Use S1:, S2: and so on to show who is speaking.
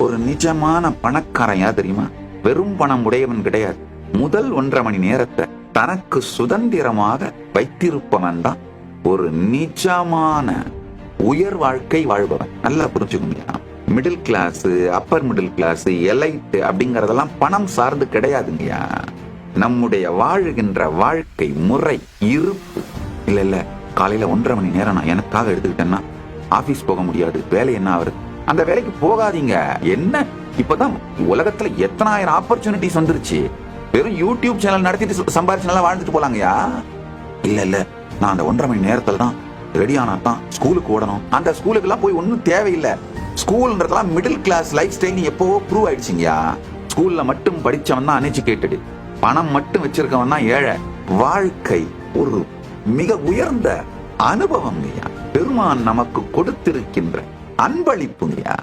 S1: ஒரு நிஜமான பணக்காரன் யார் தெரியுமா? வெறும் பணம் உடையவன் கிடையாது. முதல் 1.5 மணி நேரத்தை தனக்கு சுதந்திரமாக வைத்திருப்பவன் தான் ஒரு நிஜமான உயர் வாழ்க்கை வாழ்பவன். நல்லா புரிஞ்சுக்கோங்க. Middle class, upper middle class, elite அப்படிங்கறதெல்லாம் பணம் சார்ந்து கிடையாதுங்கய்யா. நம்முடைய வாழுகின்ற வாழ்க்கை முறை, இருப்பு. இல்ல காலையில 1.5 மணி நேரம் நான் எனக்காக எடுத்துக்கிட்டேன்னா ஆபீஸ் போக முடியாது, வேலை என்ன ஆகுது? அந்த வேலைக்கு போகாதீங்க. என்ன இப்பதான் உலகத்துல எத்தனாயிரம் ஆப்பர்ச்சுனிட்டிஸ் வந்துருச்சு. வெறும் யூடியூப் சேனல் நடத்திட்டு சம்பாரிச்சு நல்லா வாழ்ந்துட்டு போலாங்கயா. இல்ல நான் அந்த 1.5 மணி நேரத்துல தான் ரெடி ஆனா தான் ஸ்கூலுக்கு ஓடணும். அந்த ஸ்கூலுக்கு எல்லாம் போய் ஒன்னும் தேவையில்லை. ஸ்கூல்ன்றதெல்லாம் மிடில் கிளாஸ் லைஃப் ஸ்டைல் எப்பவோ ப்ரூவ் ஆயிடுச்சுங்கயா. ஸ்கூல்ல மட்டும் படிச்சவன் தான் அன்எஜுகேட்டட், பணம் மட்டும் வச்சிருக்கவன் தான் ஏழை. வாழ்க்கை ஒரு மிக உயர்ந்த அனுபவம். பெருமான் நமக்கு கொடுத்திருக்கின்ற அன்பளிப்புங்கய்யா.